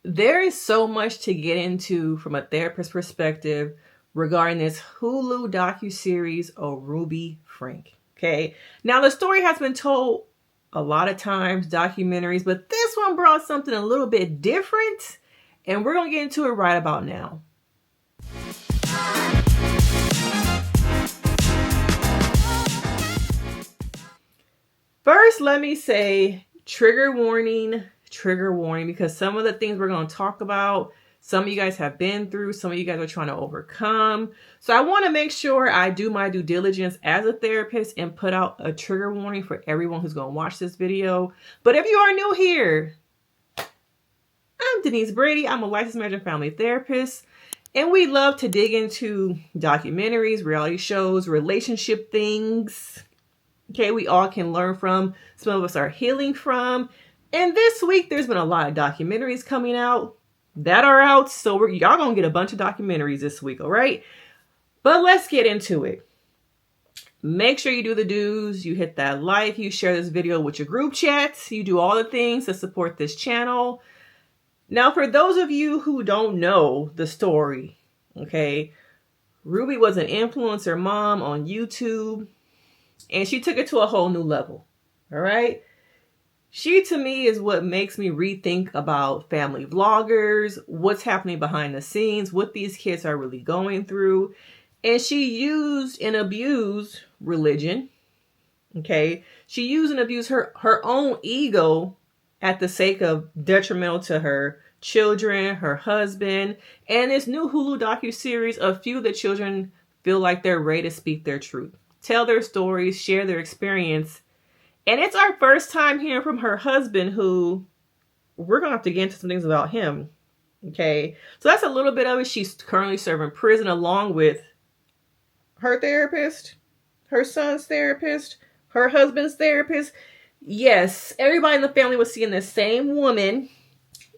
There is so much to get into from a therapist perspective regarding this Hulu docu-series of Ruby Franke. Okay. Now the story has been told a lot of times, documentaries, but this one brought something a little bit different, and we're going to get into it right about now. First, let me say trigger warning, because some of the things we're going to talk about, some of you guys have been through, some of you guys are trying to overcome. So I want to make sure I do my due diligence as a therapist and put out a trigger warning for everyone who's going to watch this video. But if you are new here, I'm Denise Brady. I'm a licensed marriage and family therapist. And we love to dig into documentaries, reality shows, relationship things. Okay, we all can learn from. Some of us are healing from. And this week, there's been a lot of documentaries coming out that are out. So y'all going to get a bunch of documentaries this week, all right? But let's get into it. Make sure you do the do's. You hit that like. You share this video with your group chats. You do all the things to support this channel. Now, for those of you who don't know the story, okay, Ruby was an influencer mom on YouTube. And she took it to a whole new level. All right. She, to me, is what makes me rethink about family vloggers, what's happening behind the scenes, what these kids are really going through. And she used and abused religion. Okay. She used and abused her own ego at the sake of detrimental to her children, her husband, and this new Hulu docu-series, a few of the children feel like they're ready to speak their truth, tell their stories, share their experience. And it's our first time hearing from her husband, who we're going to have to get into some things about him. Okay. So that's a little bit of it. She's currently serving prison along with her therapist, her son's therapist, her husband's therapist. Yes, everybody in the family was seeing the same woman,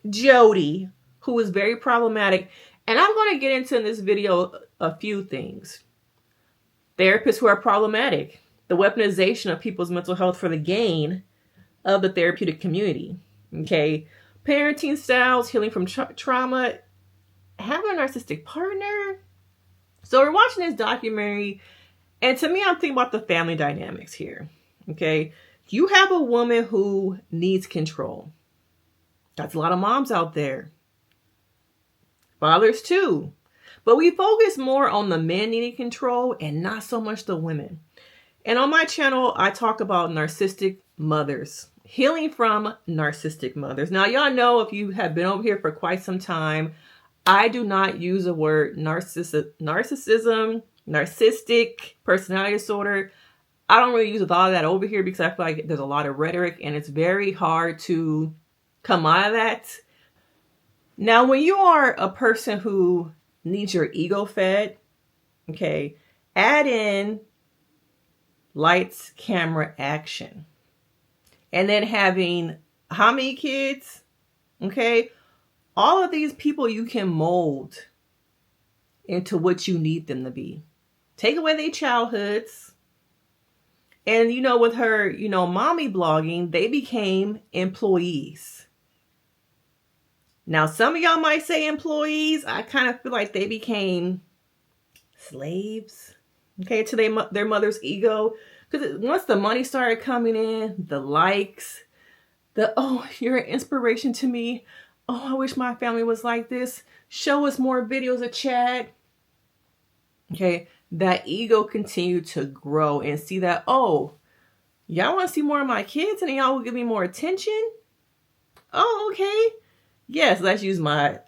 Jodi, who was very problematic. And I'm going to get into in this video a few things. Therapists who are problematic, the weaponization of people's mental health for the gain of the therapeutic community. Okay. Parenting styles, healing from trauma, having a narcissistic partner. So we're watching this documentary, and to me, I'm thinking about the family dynamics here. Okay. You have a woman who needs control. That's a lot of moms out there. Fathers too. But we focus more on the men needing control and not so much the women. And on my channel, I talk about narcissistic mothers, healing from narcissistic mothers. Now, y'all know, if you have been over here for quite some time, I do not use the word narcissism, narcissistic personality disorder. I don't really use a lot of that over here because I feel like there's a lot of rhetoric and it's very hard to come out of that. Now, when you are a person who needs your ego fed, okay, add in lights, camera, action. And then having how many kids? Okay, all of these people you can mold into what you need them to be. Take away their childhoods. And, with her, mommy blogging, they became employees. Now, some of y'all might say employees. I kind of feel like they became slaves, okay, to their mother's ego. Because once the money started coming in, the likes, oh, you're an inspiration to me. Oh, I wish my family was like this. Show us more videos of Chad. Okay, that ego continued to grow and see that, oh, y'all want to see more of my kids and y'all will give me more attention? Oh, okay. Yes, let's use my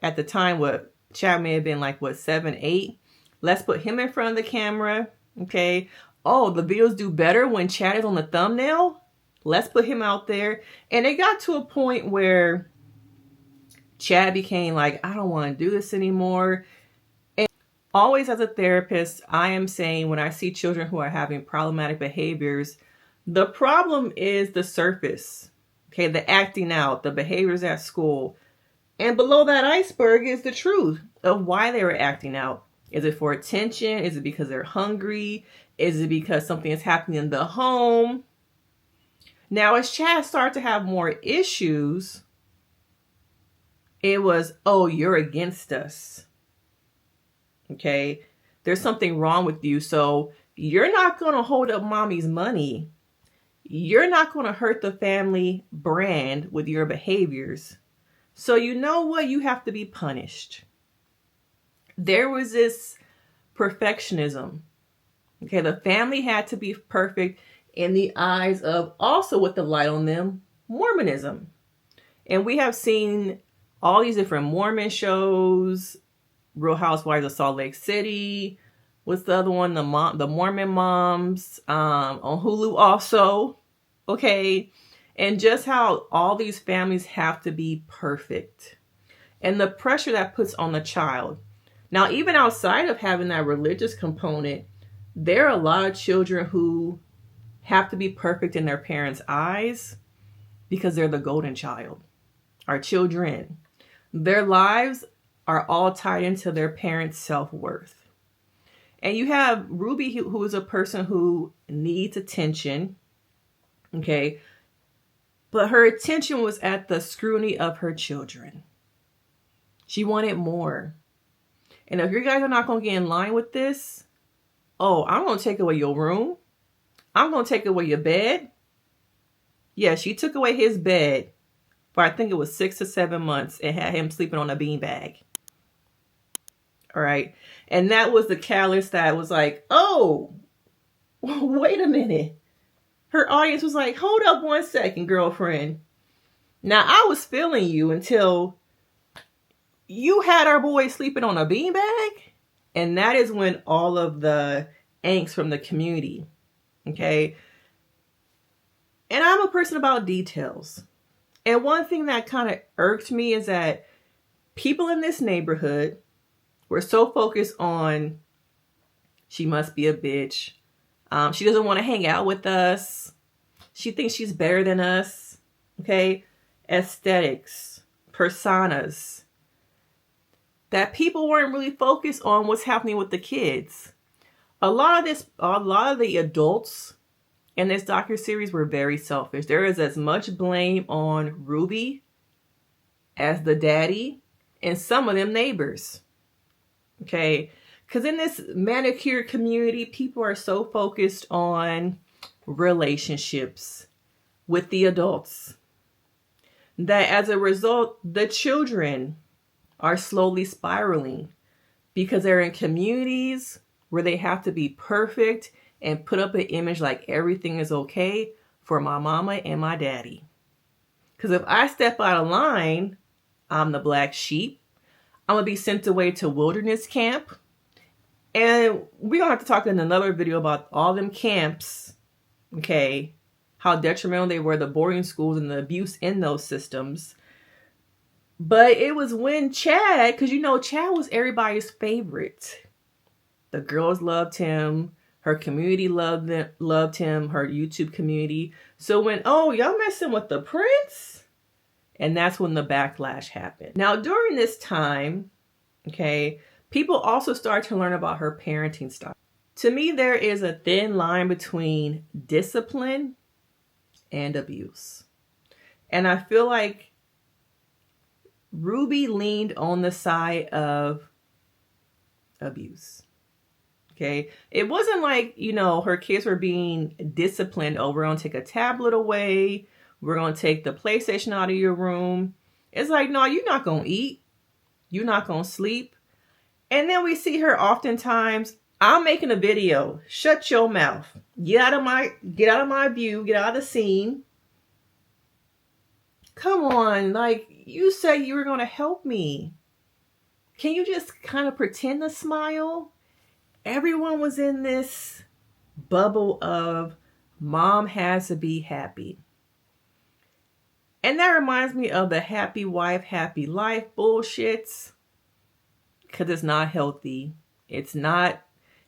at the time, what Chad may have been like, 7, 8. Let's put him in front of the camera. Okay. Oh, the videos do better when Chad is on the thumbnail. Let's put him out there. And it got to a point where Chad became like, I don't want to do this anymore. And always as a therapist, I am saying when I see children who are having problematic behaviors, the problem is the surface. Okay, the acting out, the behaviors at school. And below that iceberg is the truth of why they were acting out. Is it for attention? Is it because they're hungry? Is it because something is happening in the home? Now, as Chad started to have more issues, It was, oh, you're against us. Okay. There's something wrong with you. So you're not going to hold up mommy's money. You're not going to hurt the family brand with your behaviors. So you know what? You have to be punished. There was this perfectionism. Okay. The family had to be perfect in the eyes of, also with the light on them, Mormonism. And we have seen all these different Mormon shows, Real Housewives of Salt Lake City. What's the other one? The Mormon Moms on Hulu also. Okay. And just how all these families have to be perfect. And the pressure that puts on the child. Now, even outside of having that religious component, there are a lot of children who have to be perfect in their parents' eyes because they're the golden child. Our children, their lives are all tied into their parents' self-worth. And you have Ruby, who is a person who needs attention. Okay. But her attention was at the scrutiny of her children. She wanted more. And if you guys are not going to get in line with this, oh, I'm going to take away your room. I'm going to take away your bed. Yeah, she took away his bed for I think it was 6 to 7 months and had him sleeping on a beanbag. All right. And that was the catalyst that was like, oh, wait a minute. Her audience was like, hold up 1 second, girlfriend. Now, I was feeling you until you had our boy sleeping on a beanbag. And that is when all of the angst from the community. Okay. And I'm a person about details. And one thing that kind of irked me is that people in this neighborhood were so focused on, she must be a bitch. She doesn't want to hang out with us. She thinks she's better than us. Okay. Aesthetics, personas. That people weren't really focused on what's happening with the kids. A lot of the adults in this docuseries were very selfish. There is as much blame on Ruby as the daddy and some of them neighbors. Okay. Because in this manicure community, people are so focused on relationships with the adults that as a result, the children are slowly spiraling because they're in communities where they have to be perfect and put up an image like everything is okay for my mama and my daddy. Because if I step out of line, I'm the black sheep. I'm going to be sent away to wilderness camp. And we're going to have to talk in another video about all them camps, okay, how detrimental they were, the boarding schools and the abuse in those systems. But it was when Chad, because you know Chad was everybody's favorite. The girls loved him. Her community loved him, her YouTube community. So when, oh, y'all messing with the prince? And that's when the backlash happened. Now, during this time, okay, people also start to learn about her parenting style. To me, there is a thin line between discipline and abuse. And I feel like Ruby leaned on the side of abuse. Okay. It wasn't like, you know, her kids were being disciplined. Oh, we're going to take a tablet away. We're going to take the PlayStation out of your room. It's like, no, you're not going to eat. You're not going to sleep. And then we see her oftentimes, I'm making a video. Shut your mouth. Get out of my view. Get out of the scene. Come on. Like, you said you were going to help me. Can you just kind of pretend to smile? Everyone was in this bubble of mom has to be happy. And that reminds me of the happy wife, happy life bullshits. Because it's not healthy. It's not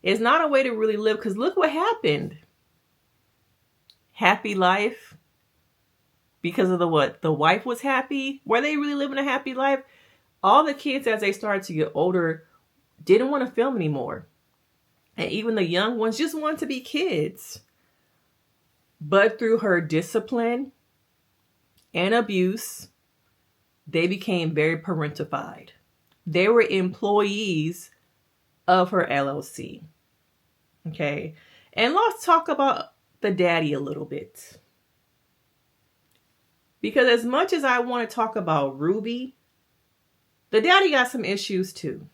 a way to really live. Because look what happened. Happy life. Because of the wife was happy. Were they really living a happy life? All the kids, as they started to get older, didn't want to film anymore. And even the young ones just wanted to be kids. But through her discipline and abuse, they became very parentified. They were employees of her LLC. Okay. And let's talk about the daddy a little bit. Because as much as I want to talk about Ruby, the daddy got some issues too.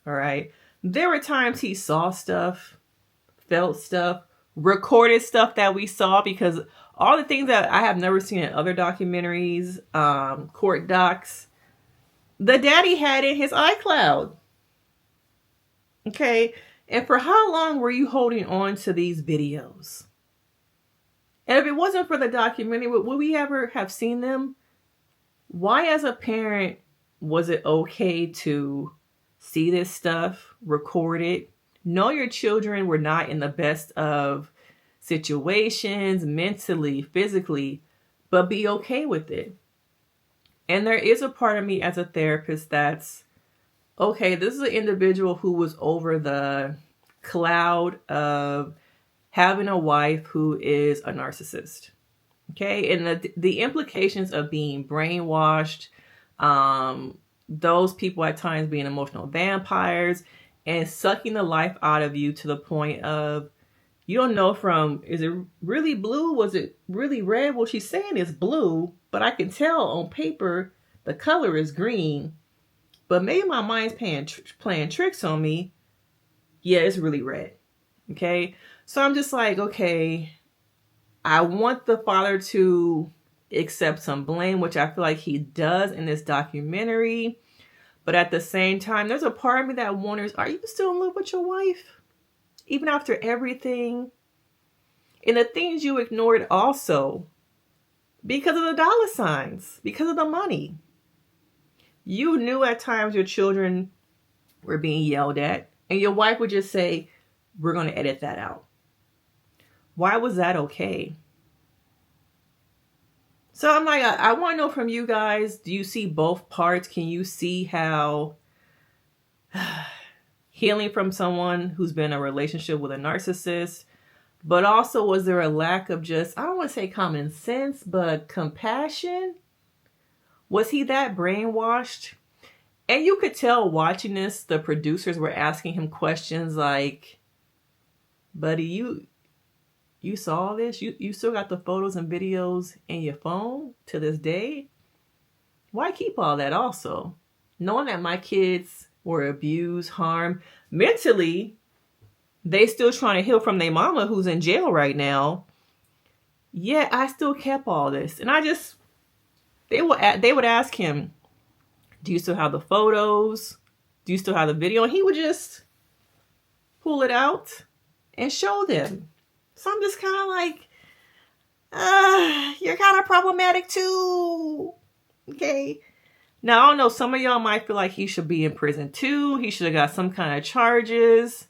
All right. There were times he saw stuff, felt stuff, recorded stuff that we saw, because all the things that I have never seen in other documentaries, court docs, the daddy had in his iCloud. Okay. And for how long were you holding on to these videos? And if it wasn't for the documentary, would we ever have seen them? Why, as a parent, was it okay to see this stuff, record it, know your children were not in the best of situations, mentally, physically, but be okay with it? And there is a part of me as a therapist that's, okay, this is an individual who was over the cloud of having a wife who is a narcissist. Okay. And the implications of being brainwashed, those people at times being emotional vampires and sucking the life out of you to the point of, you don't know from, is it really blue? Was it really red? Well, she's saying it's blue, but I can tell on paper the color is green. But maybe my mind's playing tricks on me. Yeah, it's really red. Okay. So I'm just like, okay, I want the father to accept some blame, which I feel like he does in this documentary. But at the same time, there's a part of me that wonders, are you still in love with your wife? Even after everything? And the things you ignored also because of the dollar signs, because of the money. You knew at times your children were being yelled at, and your wife would just say, we're going to edit that out. Why was that okay? So I'm like, I want to know from you guys, do you see both parts? Can you see how healing from someone who's been in a relationship with a narcissist, but also was there a lack of just, I don't want to say common sense, but compassion? Was he that brainwashed? And you could tell watching this, the producers were asking him questions like, buddy, you saw this? You still got the photos and videos in your phone to this day? Why keep all that also? Knowing that my kids were abused, harmed, mentally, they still trying to heal from their mama who's in jail right now. Yet I still kept all this. And they would ask him, do you still have the photos? Do you still have the video? And he would just pull it out and show them. So I'm just kind of like, you're kind of problematic too. Okay. Now, I don't know. Some of y'all might feel like he should be in prison too. He should have got some kind of charges.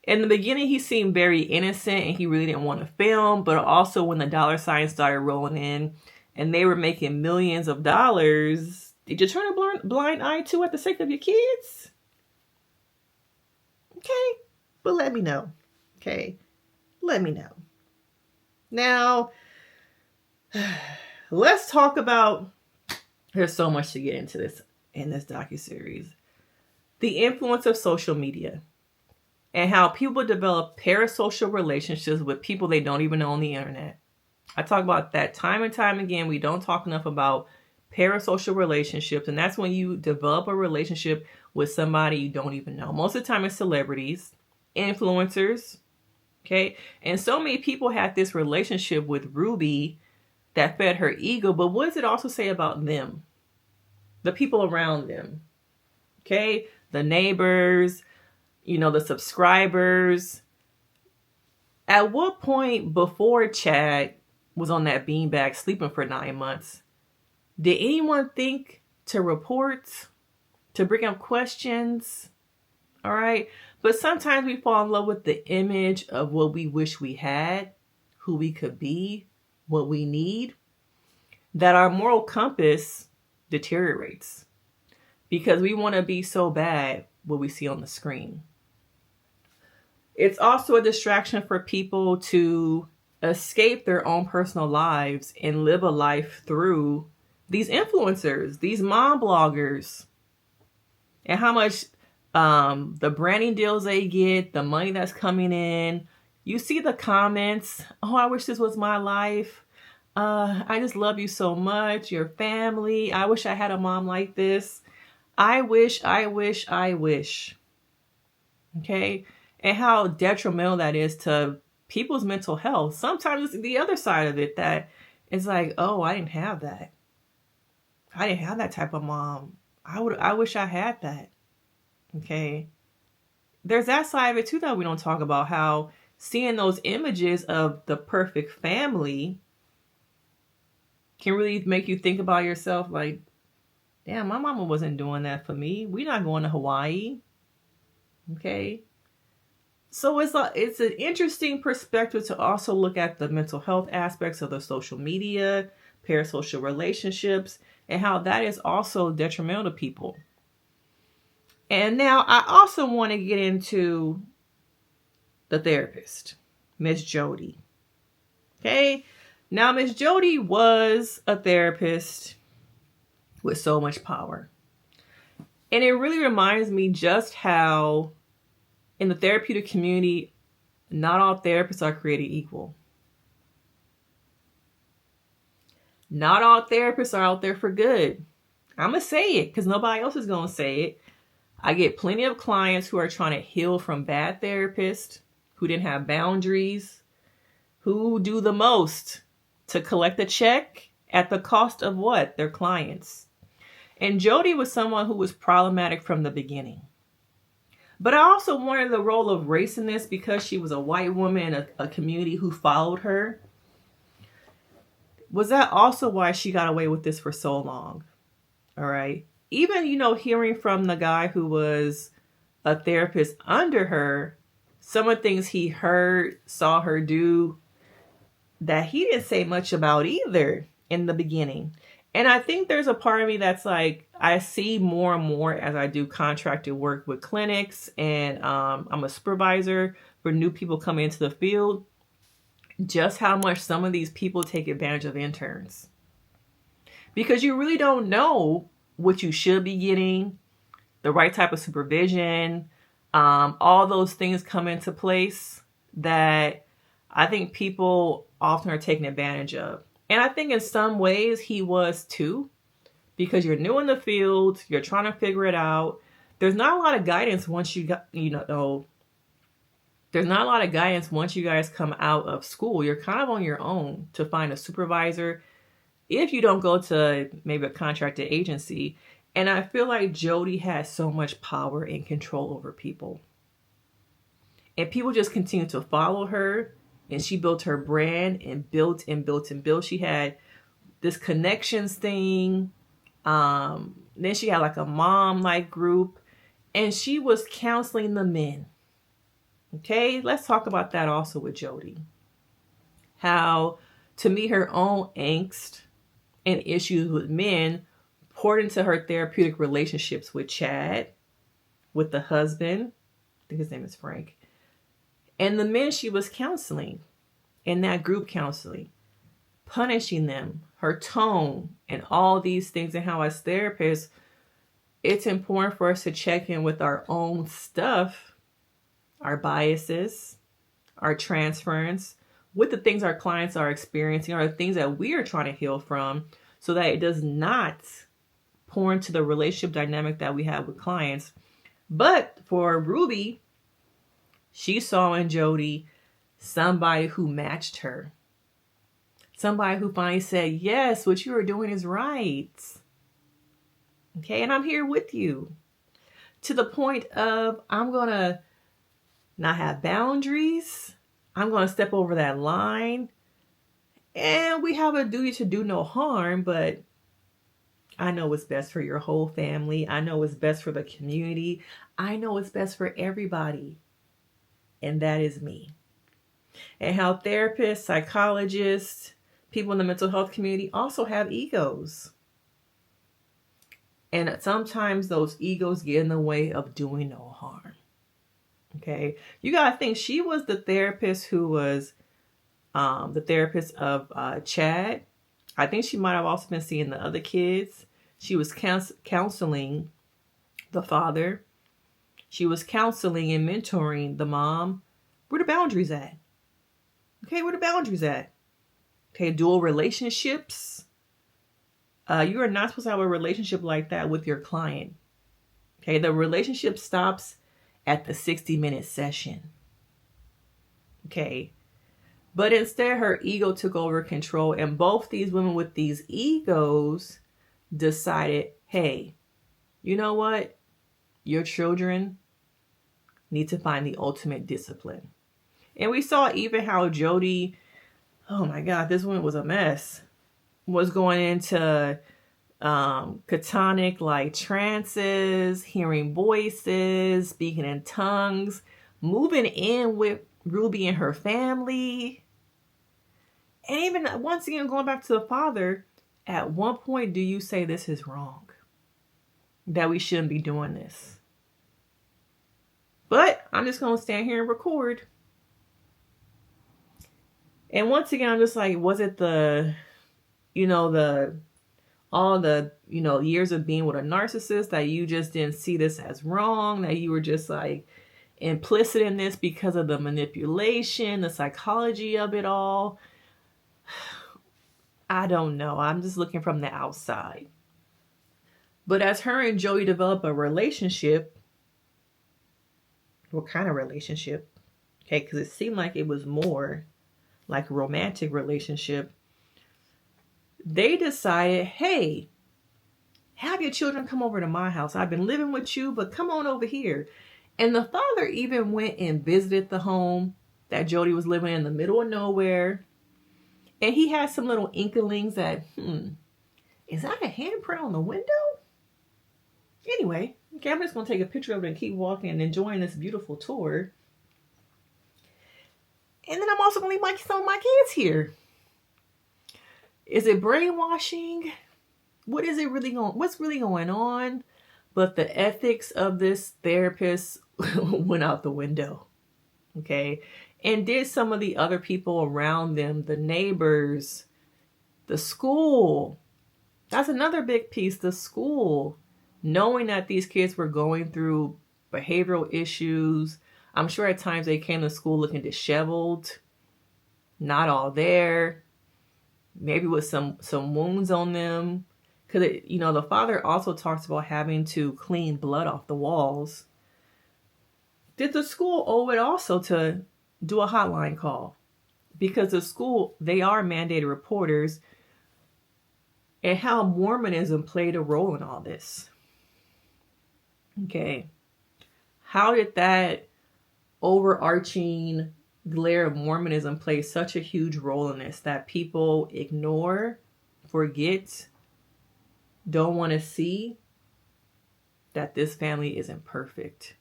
In the beginning, he seemed very innocent and he really didn't want to film. But also when the dollar signs started rolling in and they were making millions of dollars, did you turn a blind eye to at the sake of your kids? Okay. But let me know. Okay. Let me know. Now, let's talk about, there's so much to get into this in this docuseries. The influence of social media and how people develop parasocial relationships with people they don't even know on the internet. I talk about that time and time again. We don't talk enough about parasocial relationships. And that's when you develop a relationship with somebody you don't even know. Most of the time it's celebrities, influencers. Okay. And so many people had this relationship with Ruby that fed her ego. But what does it also say about them? The people around them. Okay. The neighbors, the subscribers. At what point before Chad was on that beanbag sleeping for 9 months, did anyone think to report, to bring up questions? All right. But sometimes we fall in love with the image of what we wish we had, who we could be, what we need, that our moral compass deteriorates because we want to be so bad what we see on the screen. It's also a distraction for people to escape their own personal lives and live a life through these influencers, these mom bloggers, and how much the branding deals they get, the money that's coming in. You see the comments, oh, I wish this was my life. I just love you so much, your family. I wish I had a mom like this. I wish. Okay? And how detrimental that is to people's mental health. Sometimes it's the other side of it that it's like, oh, I didn't have that. I didn't have that type of mom. I wish I had that. Okay? There's that side of it too that we don't talk about, how seeing those images of the perfect family can really make you think about yourself like, damn, my mama wasn't doing that for me. We're not going to Hawaii. Okay? So it's an interesting perspective to also look at the mental health aspects of the social media, parasocial relationships, and how that is also detrimental to people. And now I also want to get into the therapist, Miss Jodi. Okay? Now, Miss Jodi was a therapist with so much power. And it really reminds me just how in the therapeutic community, not all therapists are created equal. Not all therapists are out there for good. I'm going to say it because nobody else is going to say it. I get plenty of clients who are trying to heal from bad therapists, who didn't have boundaries, who do the most to collect a check at the cost of what? Their clients. And Jodi was someone who was problematic from the beginning. But I also wanted the role of race in this because she was a white woman in a community who followed her. Was that also why she got away with this for so long? All right. Even, hearing from the guy who was a therapist under her, some of the things he heard, saw her do, that he didn't say much about either in the beginning. And I think there's a part of me that's like, I see more and more as I do contracted work with clinics, and I'm a supervisor for new people coming into the field, just how much some of these people take advantage of interns. Because you really don't know what you should be getting, the right type of supervision, all those things come into place that I think people often are taken advantage of. And I think in some ways he was too, because you're new in the field, you're trying to figure it out. There's not a lot of guidance once there's not a lot of guidance once you guys come out of school. You're kind of on your own to find a supervisor if you don't go to maybe a contracted agency. And I feel like Jodi had so much power and control over people. And people just continued to follow her. And she built her brand and built and built and built. She had this connections thing. Then she had like a mom-like group. And she was counseling the men. Okay, let's talk about that also with Jodi. How, to meet her own angst and issues with men, poured into her therapeutic relationships with Chad, with the husband, I think his name is Frank, and the men she was counseling in that group counseling, punishing them, her tone, and all these things, and how as therapists, it's important for us to check in with our own stuff, our biases, our transference, with the things our clients are experiencing, or the things that we are trying to heal from, so that it does not pour into the relationship dynamic that we have with clients. But for Ruby, she saw in Jodi somebody who matched her. Somebody who finally said, yes, what you are doing is right. Okay, and I'm here with you. To the point of, I'm going to not have boundaries. I'm going to step over that line. And we have a duty to do no harm, but I know what's best for your whole family. I know what's best for the community. I know what's best for everybody. And that is me. And how therapists, psychologists, people in the mental health community also have egos. And sometimes those egos get in the way of doing no harm. Okay. You got to think, she was the therapist who was the therapist of Chad. I think she might have also been seeing the other kids. She was counseling the father. She was counseling and mentoring the mom. Where the boundaries at? Okay, where the boundaries at? Okay, dual relationships. You are not supposed to have a relationship like that with your client. Okay, the relationship stops at the 60-minute session. Okay, but instead her ego took over control, and both these women with these egos decided, hey, you know what? Your children need to find the ultimate discipline. And we saw even how Jodi, oh my God, this one was a mess, was going into catonic like trances, hearing voices, speaking in tongues, moving in with Ruby and her family. And even once again, going back to the father, at one point do you say this is wrong? That we shouldn't be doing this? But I'm just going to stand here and record. And once again, I'm just like, was it all the years of being with a narcissist that you just didn't see this as wrong, that you were just like implicit in this because of the manipulation, the psychology of it all? I don't know. I'm just looking from the outside. But as her and Jodi develop a relationship, what kind of relationship? Okay, because it seemed like it was more like a romantic relationship. They decided, hey, have your children come over to my house. I've been living with you, but come on over here. And the father even went and visited the home that Jodi was living in the middle of nowhere. And he had some little inklings that, is that a handprint on the window? Anyway, okay, I'm just going to take a picture of it and keep walking and enjoying this beautiful tour. And then I'm also going to leave some of my kids here. Is it brainwashing? What's really going on? But the ethics of this therapist went out the window. Okay. And did some of the other people around them, the neighbors, the school. That's another big piece, the school. Knowing that these kids were going through behavioral issues. I'm sure at times they came to school looking disheveled, not all there, maybe with some wounds on them. Because, the father also talks about having to clean blood off the walls. Did the school owe it also to do a hotline call? Because the school, they are mandated reporters. And how Mormonism played a role in all this. Okay. How did that overarching glare of Mormonism play such a huge role in this that people ignore, forget, don't want to see that this family isn't perfect?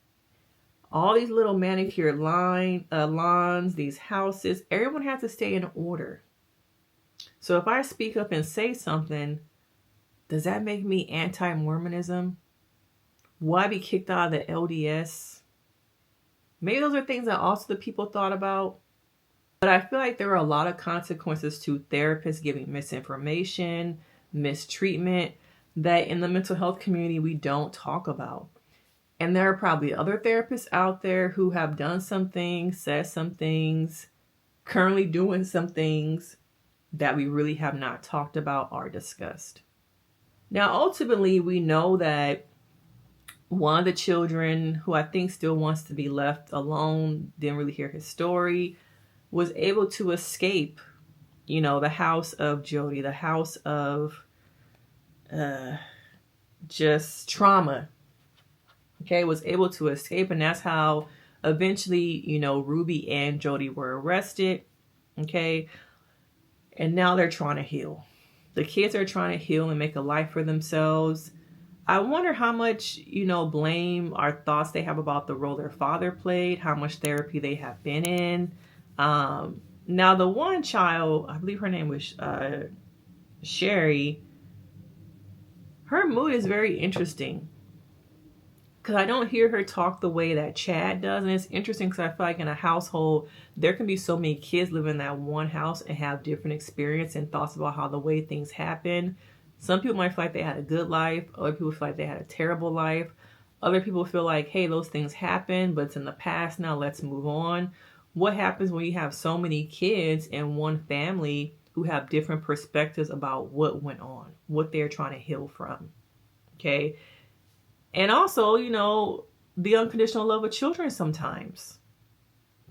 All these little manicured lawns, these houses, everyone has to stay in order. So if I speak up and say something, does that make me anti-Mormonism? Will I be kicked out of the LDS? Maybe those are things that also the people thought about. But I feel like there are a lot of consequences to therapists giving misinformation, mistreatment, that in the mental health community we don't talk about. And there are probably other therapists out there who have done some things, said some things, currently doing some things that we really have not talked about or discussed. Now, ultimately, we know that one of the children, who I think still wants to be left alone, didn't really hear his story, was able to escape, the house of Jodi, the house of just trauma. Okay, was able to escape, and that's how eventually, Ruby and Jodi were arrested. Okay, and now they're trying to heal. The kids are trying to heal and make a life for themselves. I wonder how much, blame or thoughts they have about the role their father played, how much therapy they have been in. Now, the one child, I believe her name was Sherry, her mood is very interesting. because I don't hear her talk the way that Chad does. And it's interesting because I feel like in a household, there can be so many kids living in that one house and have different experience and thoughts about how the way things happen. Some people might feel like they had a good life. Other people feel like they had a terrible life. Other people feel like, hey, those things happen, but it's in the past now, let's move on. What happens when you have so many kids in one family who have different perspectives about what went on, what they're trying to heal from? Okay. And also, you know, the unconditional love of children sometimes.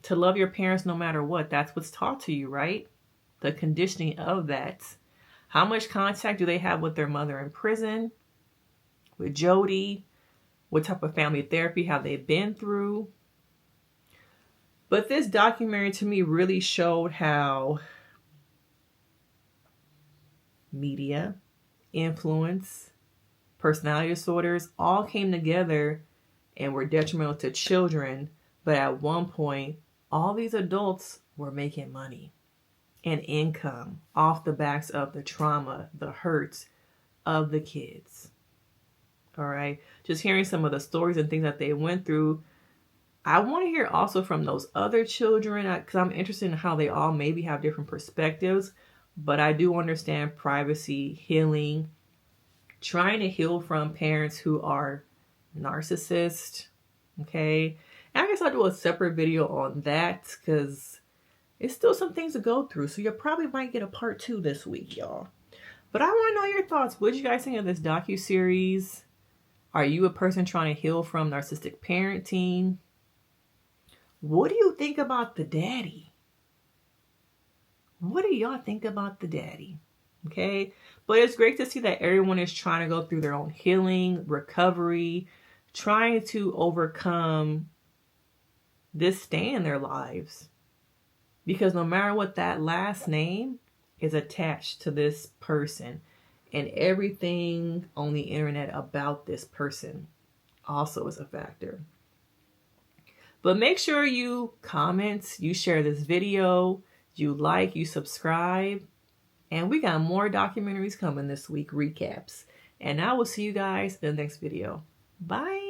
To love your parents no matter what. That's what's taught to you, right? The conditioning of that. How much contact do they have with their mother in prison? With Jodi? What type of family therapy have they been through? But this documentary to me really showed how media, influence, personality disorders all came together and were detrimental to children. But at one point, all these adults were making money and income off the backs of the trauma, the hurts of the kids. All right. Just hearing some of the stories and things that they went through. I want to hear also from those other children because I'm interested in how they all maybe have different perspectives. But I do understand privacy, healing, trying to heal from parents who are narcissists. Okay. And I guess I'll do a separate video on that because it's still some things to go through. So you probably might get a part 2 this week, y'all. But I want to know your thoughts. What did you guys think of this docuseries? Are you a person trying to heal from narcissistic parenting? What do you think about the daddy? What do y'all think about the daddy? Okay. But it's great to see that everyone is trying to go through their own healing, recovery, trying to overcome this stay in their lives. Because no matter what, that last name is attached to this person. And everything on the internet about this person also is a factor. But make sure you comment, you share this video, you like, you subscribe. And we got more documentaries coming this week, recaps. And I will see you guys in the next video. Bye.